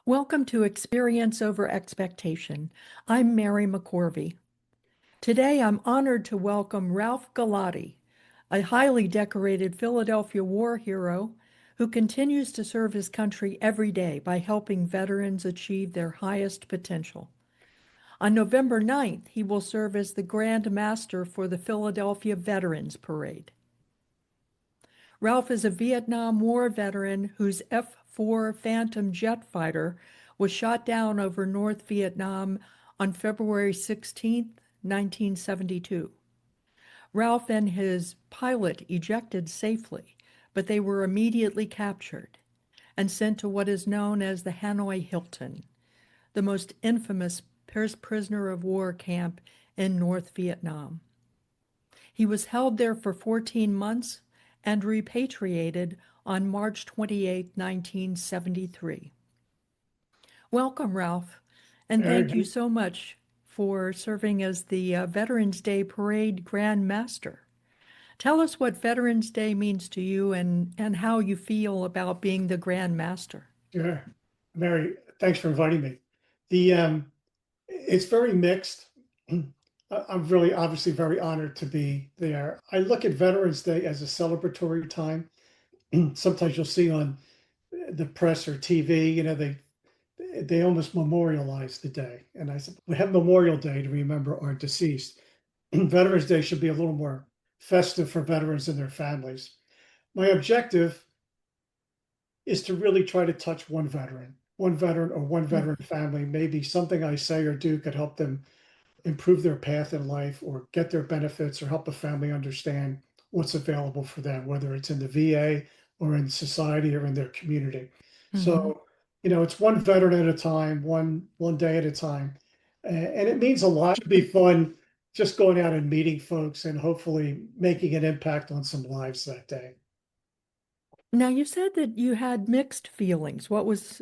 Welcome to Experience Over Expectation. I'm Mary McCorvey. Today I'm honored to welcome Ralph Galati, a highly decorated Philadelphia war hero who continues to serve his country every day by helping veterans achieve their highest potential. On November 9th, he will serve as the Grand Master for the Philadelphia Veterans Parade. Ralph is a Vietnam War veteran whose F-4 Phantom jet fighter was shot down over North Vietnam on February 16, 1972. Ralph and his pilot ejected safely, but they were immediately captured and sent to what is known as the Hanoi Hilton, the most infamous prisoner of war camp in North Vietnam. He was held there for 14 months and repatriated on March 28, 1973. Welcome, Ralph, and thank you so much for serving as the Veterans Day Parade Grand Master. Tell us what Veterans Day means to you and how you feel about being the Grand Master. Sure. Mary, thanks for inviting me. It's very mixed. I'm really obviously very honored to be there. I look at Veterans Day as a celebratory time. Sometimes you'll see on the press or TV, they almost memorialize the day. And I said, we have Memorial Day to remember our deceased. Veterans Day should be a little more festive for veterans and their families. My objective is to really try to touch one veteran or one veteran family. Maybe something I say or do could help them improve their path in life or get their benefits or help a family understand what's available for them, whether it's in the VA or in society or in their community. So, it's one veteran at a time, one day at a time. And it means a lot. To be fun just going out and meeting folks and hopefully making an impact on some lives that day. Now, you said that you had mixed feelings. What was,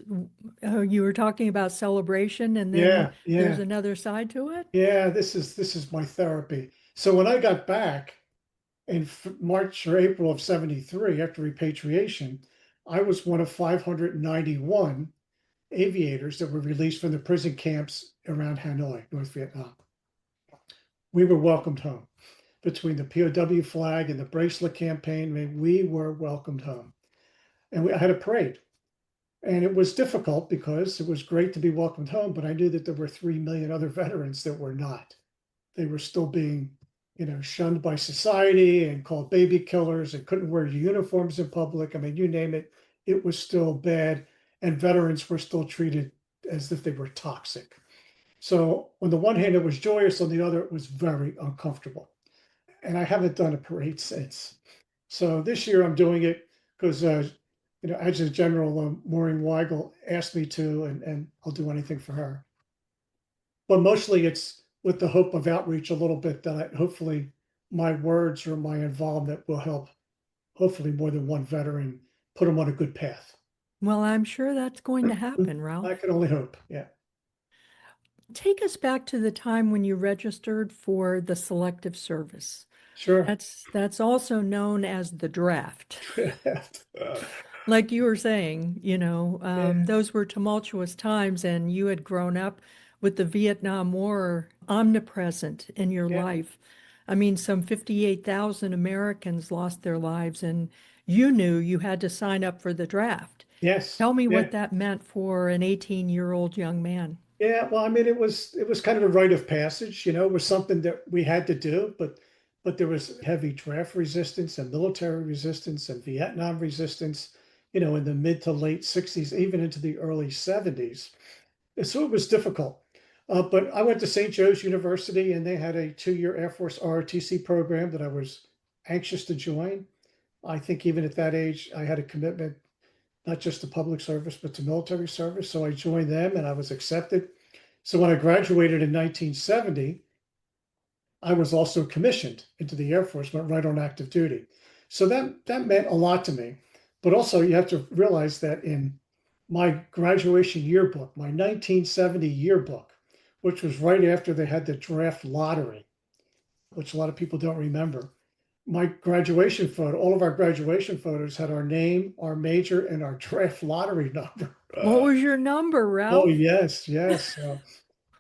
you were talking about celebration and then there's another side to it? Yeah, this is my therapy. So when I got back in March or April of 73 after repatriation, I was one of 591 aviators that were released from the prison camps around Hanoi, North Vietnam. We were welcomed home. Between the POW flag and the bracelet campaign, I mean, we were welcomed home. And I had a parade. And it was difficult because it was great to be welcomed home, but I knew that there were 3 million other veterans that were not. They were still being, shunned by society and called baby killers and couldn't wear uniforms in public. I mean, you name it, it was still bad. And veterans were still treated as if they were toxic. So on the one hand, it was joyous. On the other, it was very uncomfortable. And I haven't done a parade since. So this year I'm doing it because Adjutant General Maureen Weigel asked me to, and I'll do anything for her. But mostly it's with the hope of outreach a little bit that hopefully my words or my involvement will help hopefully more than one veteran put them on a good path. Well, I'm sure that's going to happen, Ralph. I can only hope, yeah. Take us back to the time when you registered for the Selective Service. Sure. That's also known as the draft. Like you were saying, those were tumultuous times, and you had grown up with the Vietnam War omnipresent in your life. I mean, some 58,000 Americans lost their lives, and you knew you had to sign up for the draft. Yes. Tell me what that meant for an 18-year-old young man. Yeah, well, I mean, it was kind of a rite of passage, it was something that we had to do, but there was heavy draft resistance and military resistance and Vietnam resistance, in the mid to late 60s, even into the early 70s. And so it was difficult. But I went to St. Joe's University and they had a 2-year Air Force ROTC program that I was anxious to join. I think even at that age, I had a commitment not just to public service, but to military service. So I joined them and I was accepted. So when I graduated in 1970, I was also commissioned into the Air Force, went right on active duty. So that meant a lot to me. But also you have to realize that in my graduation yearbook, my 1970 yearbook, which was right after they had the draft lottery, which a lot of people don't remember, my graduation photo, all of our graduation photos had our name, our major, and our draft lottery number. What was your number, Oh, Ralph? yes, yes.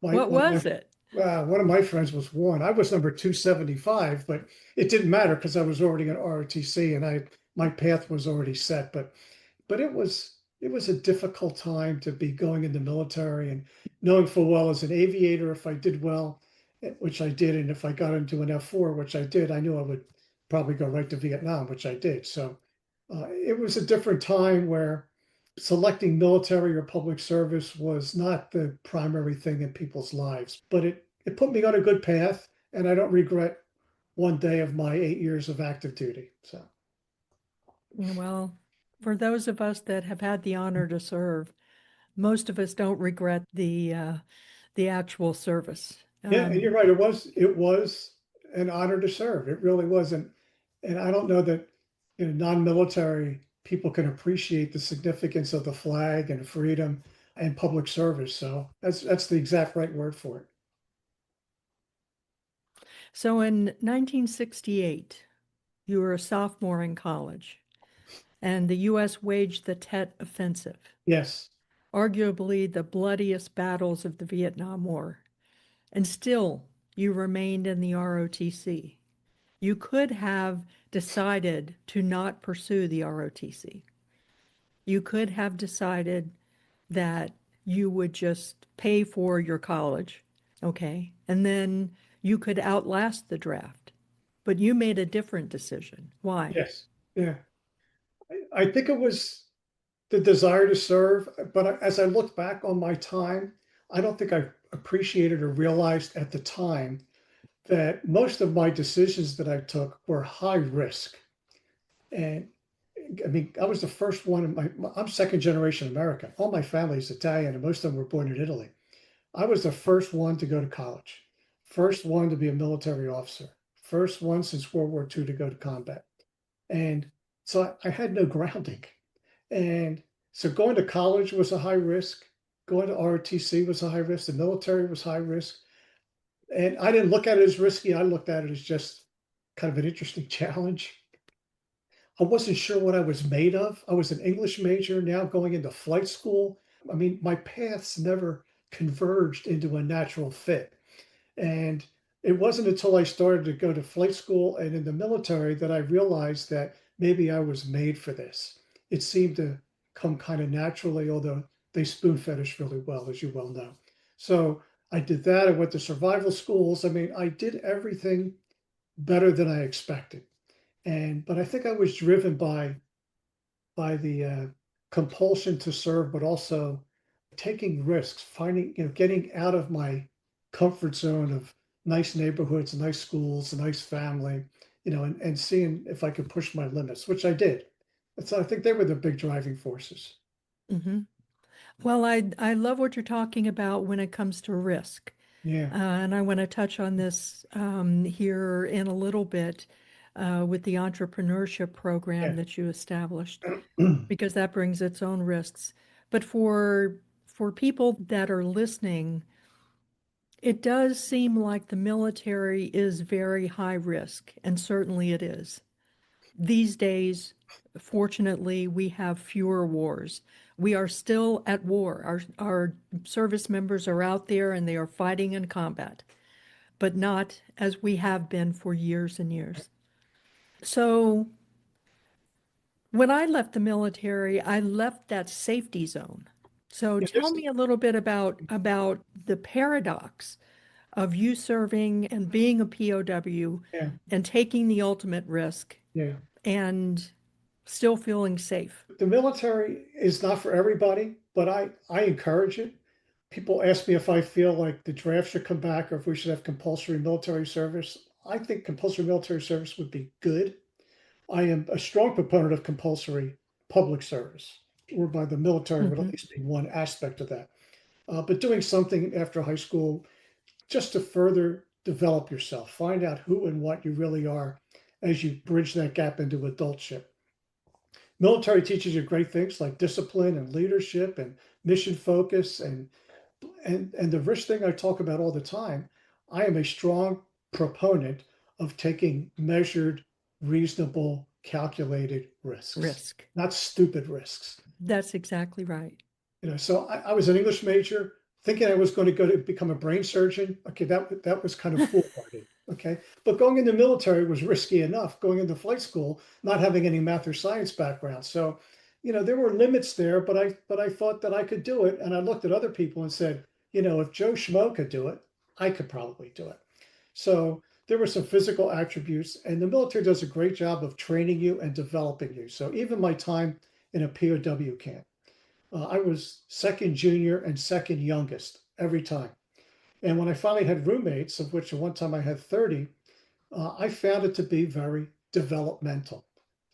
My What was it? one of my friends was one. I was number 275, but it didn't matter because I was already an ROTC and my path was already set. But it was a difficult time to be going in the military and knowing full well as an aviator, if I did well, which I did, and if I got into an F4, which I did, I knew I would probably go right to Vietnam, which I did. So it was a different time where selecting military or public service was not the primary thing in people's lives, but it put me on a good path, and I don't regret one day of my 8 years of active duty. So Well, for those of us that have had the honor to serve, most of us don't regret the actual service. yeah, and you're right. It was an honor to serve. It really was, and I don't know that non-military people can appreciate the significance of the flag and freedom and public service. So that's the exact right word for it. So in 1968, you were a sophomore in college, and the U.S. waged the Tet Offensive, Yes, arguably the bloodiest battles of the Vietnam War. And still, you remained in the ROTC. You could have decided to not pursue the ROTC. You could have decided that you would just pay for your college, okay? And then you could outlast the draft. But you made a different decision. Why? yes, yeah. I think it was the desire to serve, but as I look back on my time, I don't think I appreciated or realized at the time that most of my decisions that I took were high risk. And I mean, I was the first one in I'm second generation American. All my family is Italian, and most of them were born in Italy. I was the first one to go to college, first one to be a military officer, first one since World War II to go to combat. And so I had no grounding. And so going to college was a high risk. Going to ROTC was a high risk. The military was high risk. And I didn't look at it as risky. I looked at it as just kind of an interesting challenge. I wasn't sure what I was made of. I was an English major, now going into flight school. I mean, my paths never converged into a natural fit. And it wasn't until I started to go to flight school and in the military that I realized that maybe I was made for this. It seemed to come kind of naturally, although they spoon fed us really well, as you well know. So I did that. I went to survival schools. I mean, I did everything better than I expected. But I think I was driven by the compulsion to serve, but also taking risks, finding, getting out of my comfort zone of nice neighborhoods, nice schools, a nice family, and seeing if I could push my limits, which I did. So I think they were the big driving forces. Mm-hmm. Well, I love what you're talking about when it comes to risk. Yeah. And I want to touch on this here in a little bit with the entrepreneurship program Yeah. that you established, because that brings its own risks. But for people that are listening, it does seem like the military is very high risk, and certainly it is. These days, fortunately, we have fewer wars. We are still at war. Our service members are out there and they are fighting in combat, but not as we have been for years and years. So when I left the military, I left that safety zone. So Yeah, tell me a little bit about the paradox of you serving and being a POW yeah, and taking the ultimate risk yeah. and still feeling safe. The military is not for everybody, but I encourage it. People ask me if I feel like the draft should come back or if we should have compulsory military service. I think compulsory military service would be good. I am a strong proponent of compulsory public service, whereby the military would at Mhm. least be one aspect of that. But doing something after high school just to further develop yourself, find out who and what you really are as you bridge that gap into adultship. Military teaches you great things like discipline and leadership and mission focus and the risk thing I talk about all the time. I am a strong proponent of taking measured, reasonable, calculated risks, Risk. not stupid risks. That's exactly right. So I was an English major, thinking I was going to go to become a brain surgeon. Okay, that was kind of foolhardy. Okay, but going in the military was risky enough. Going into flight school, not having any math or science background, so there were limits there. But I thought that I could do it, and I looked at other people and said, if Joe Schmo could do it, I could probably do it. So there were some physical attributes, and the military does a great job of training you and developing you. So even my time in a POW camp. I was second junior and second youngest every time. And when I finally had roommates, of which at one time I had 30, I found it to be very developmental.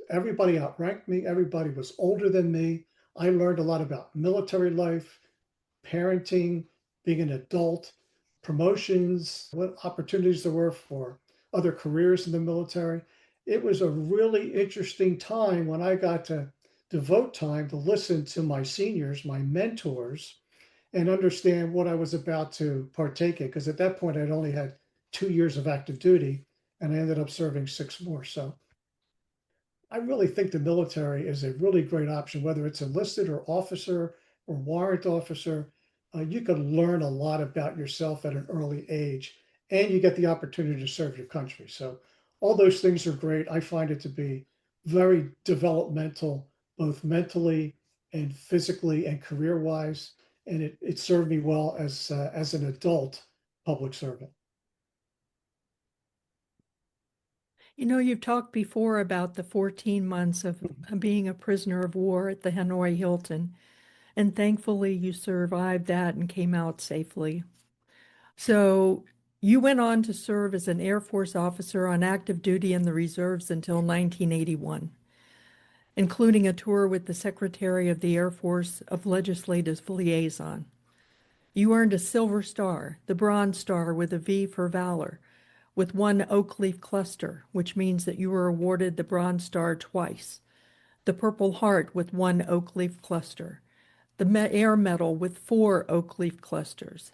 Everybody outranked me, everybody was older than me. I learned a lot about military life, parenting, being an adult, promotions, what opportunities there were for other careers in the military. It was a really interesting time when I got to devote time to listen to my seniors, my mentors, and understand what I was about to partake in. Because at that point, I'd only had 2 years of active duty and I ended up serving 6 more. So I really think the military is a really great option, whether it's enlisted or officer or warrant officer. You can learn a lot about yourself at an early age, and you get the opportunity to serve your country. So, all those things are great. I find it to be very developmental, both mentally and physically and career wise. And it served me well as an adult public servant. You've talked before about the 14 months of being a prisoner of war at the Hanoi Hilton, and thankfully you survived that and came out safely. So you went on to serve as an Air Force officer on active duty in the reserves until 1981, including a tour with the Secretary of the Air Force of Legislative Liaison. You earned a Silver Star, the Bronze Star with a V for Valor, with one oak leaf cluster, which means that you were awarded the Bronze Star twice, the Purple Heart with one oak leaf cluster, the Air Medal with 4 oak leaf clusters,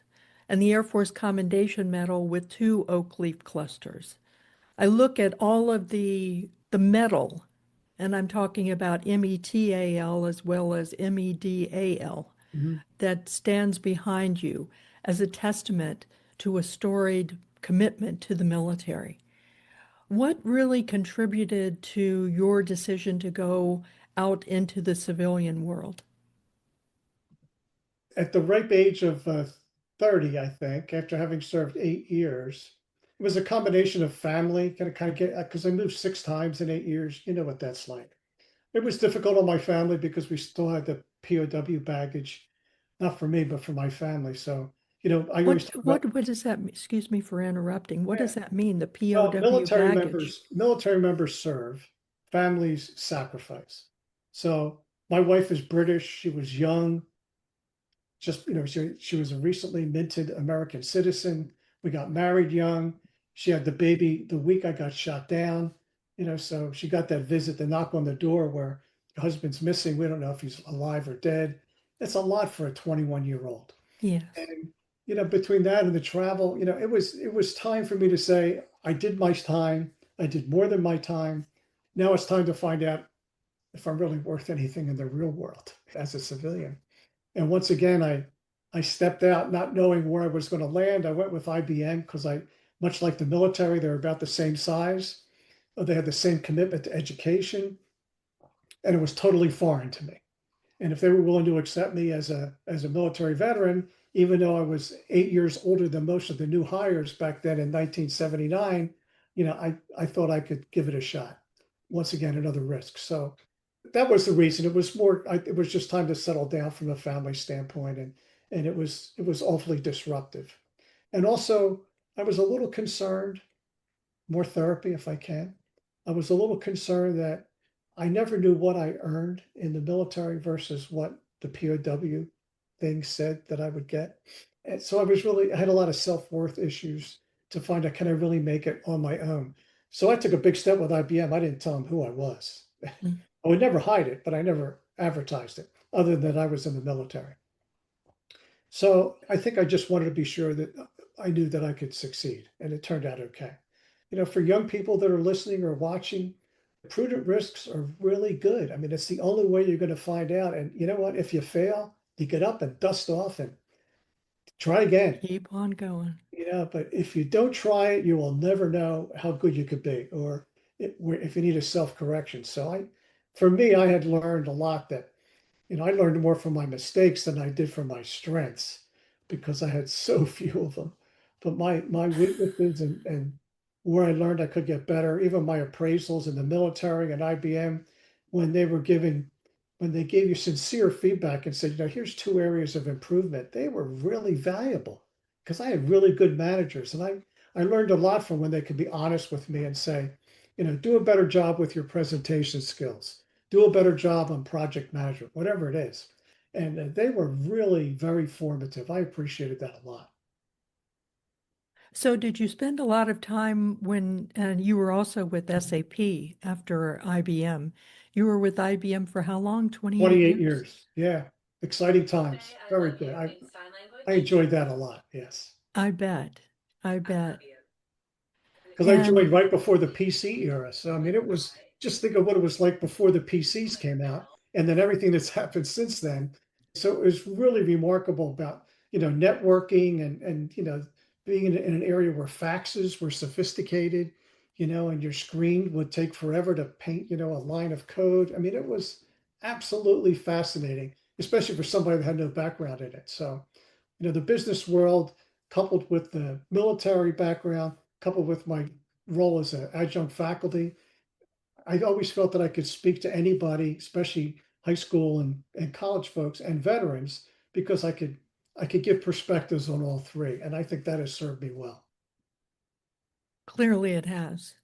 and the Air Force Commendation Medal with 2 oak leaf clusters. I look at all of the medal, and I'm talking about METAL as well as MEDAL, Mhm. that stands behind you as a testament to a storied commitment to the military. What really contributed to your decision to go out into the civilian world? At the ripe age of 30, I think, after having served 8 years, it was a combination of family, kind of get, because I moved 6 times in 8 years. You know what that's like. It was difficult on my family because we still had the POW baggage, not for me, but for my family. So, I always What talk about, what what does that mean? Excuse me for interrupting. What yeah, does that mean, the well, POW baggage? military members serve, families sacrifice. So my wife is British. She was young. Just she was a recently minted American citizen. We got married young. She had the baby the week I got shot down. So she got that visit, the knock on the door where your husband's missing. We don't know if he's alive or dead. It's a lot for a 21-year-old. Yes. And between that and the travel, it was time for me to say, I did my time. I did more than my time. Now it's time to find out if I'm really worth anything in the real world as a civilian. And once again, I stepped out not knowing where I was going to land. I went with IBM because much like the military, they're about the same size. They had the same commitment to education, and it was totally foreign to me. And if they were willing to accept me as a military veteran, even though I was 8 years older than most of the new hires back then in 1979, I thought I could give it a shot. Once again, another risk. So that was the reason. It was more. It was just time to settle down from a family standpoint, and it was awfully disruptive. And also, I was a little concerned. More therapy if I can. I was a little concerned that I never knew what I earned in the military versus what the POW thing said that I would get. And so I had a lot of self-worth issues to find out, can I really make it on my own? So I took a big step with IBM. I didn't tell them who I was. Mm. I would never hide it, but I never advertised it other than I was in the military. So I think I just wanted to be sure that I knew that I could succeed, and it turned out okay. For young people that are listening or watching, prudent risks are really good. I mean, it's the only way you're going to find out. And you know what? If you fail, You get up and dust off and try again. Keep on going. But if you don't try it, you will never know how good you could be, or if you need a self-correction. For me, I had learned a lot that, I learned more from my mistakes than I did from my strengths because I had so few of them. But my weaknesses and where I learned I could get better, even my appraisals in the military and IBM, when they were giving, when they gave you sincere feedback and said, here's two areas of improvement, they were really valuable because I had really good managers. And I learned a lot from when they could be honest with me and say, do a better job with your presentation skills, do a better job on project management, whatever it is. And they were really very formative. I appreciated that a lot. So did you spend a lot of time when, and you were also with SAP after IBM? You were with IBM for how long? 28 28 years? years. Yeah. Exciting times. Very good. I enjoyed that a lot. Yes. I bet. I bet. Because I And joined right before the PC era. So, I mean, it was just think of what it was like before the PCs came out and then everything that's happened since then. So it was really remarkable about, networking and being in an area where faxes were sophisticated, and your screen would take forever to paint, a line of code. I mean, it was absolutely fascinating, especially for somebody that had no background in it. So, the business world coupled with the military background, coupled with my role as an adjunct faculty, I always felt that I could speak to anybody, especially high school and college folks and veterans, because I could give perspectives on all three. And I think that has served me well. clearly it has.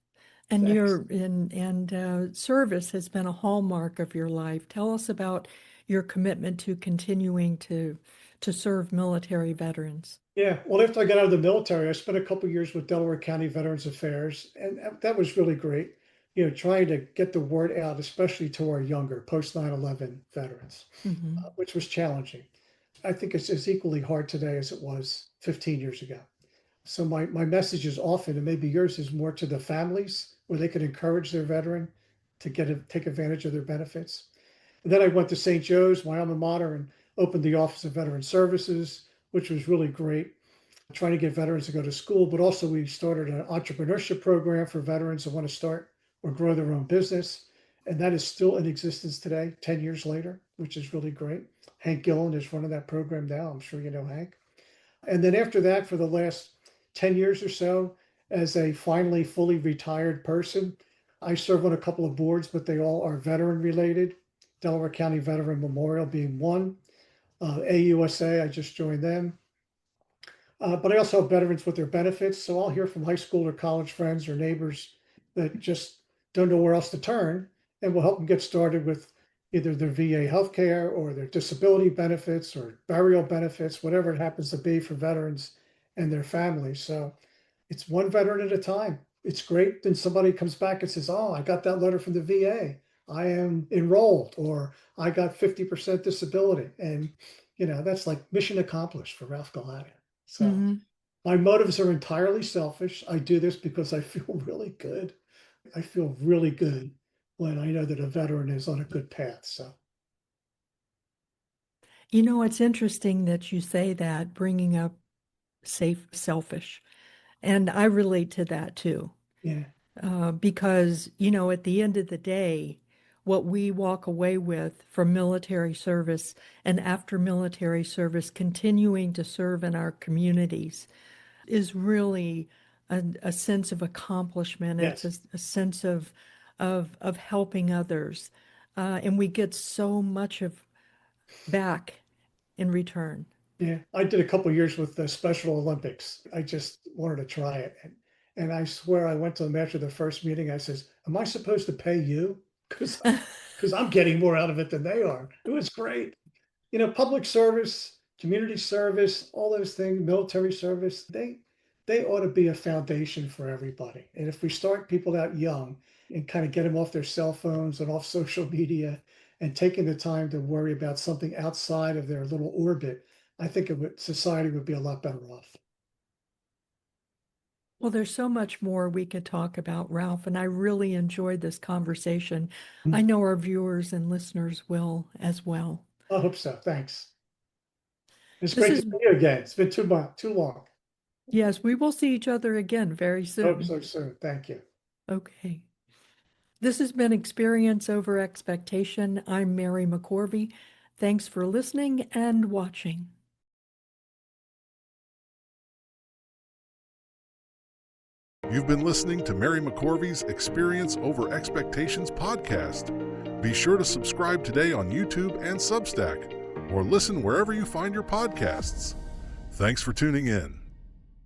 And Thanks. service has been a hallmark of your life. Tell us about your commitment to continuing to serve military veterans. Yeah. Well, after I got out of the military, I spent a couple of years with Delaware County Veterans Affairs, and that was really great. Trying to get the word out, especially to our younger post 9/11 veterans, Hmm. which was challenging. I think it's as equally hard today as it was 15 years ago. So my message is often, and maybe yours is more to the families where they could encourage their veteran to take advantage of their benefits. And then I went to St. Joe's, my alma mater, and opened the Office of Veteran Services, which was really great, trying to get veterans to go to school. But also we started an entrepreneurship program for veterans that want to start or grow their own business. And that is still in existence today, 10 years later, which is really great. Hank Gillen is running that program now. I'm sure you know Hank. And then after that, for the last 10 years or so, as a finally fully retired person, I serve on a couple of boards, but they all are veteran related. Delaware County Veteran Memorial being one. AUSA, I just joined them. But I also have veterans with their benefits. So I'll hear from high school or college friends or neighbors that just don't know where else to turn. And we'll help them get started with either their VA healthcare or their disability benefits or burial benefits, whatever it happens to be for veterans and their families. So it's one veteran at a time. It's great. Then somebody comes back and says, "Oh, I got that letter from the VA. I am enrolled," or "I got 50% disability." And, that's like mission accomplished for Ralph Galati. So Hmm. my motives are entirely selfish. I do this because I feel really good. I feel really good when I know that a veteran is on a good path. So, It's interesting that you say that, bringing up safe, selfish. And I relate to that too. yeah, Because, at the end of the day, what we walk away with from military service and after military service, continuing to serve in our communities is really a sense of accomplishment. It's yes. a sense of helping others. And we get so much of back in return. Yeah, I did a couple years with the Special Olympics. I just wanted to try it. And I swear I went to them after the first meeting. I says, "Am I supposed to pay you? Because I'm getting more out of it than they are." It was great. Public service, community service, all those things, military service, they ought to be a foundation for everybody. And if we start people out young and kind of get them off their cell phones and off social media and taking the time to worry about something outside of their little orbit, I think society would be a lot better off. Well, there's so much more we could talk about, Ralph, and I really enjoyed this conversation. I know our viewers and listeners will as well. I hope so. Thanks. It's This great to is, see you again. It's been too long. yes, we will see each other again very Hope soon. so soon. Thank you. Okay. This has been Experience Over Expectation. I'm Mary McCorvey. Thanks for listening and watching. You've been listening to Mary McCorvey's Experience Over Expectations podcast. Be sure to subscribe today on YouTube and Substack, or listen wherever you find your podcasts. Thanks for tuning in.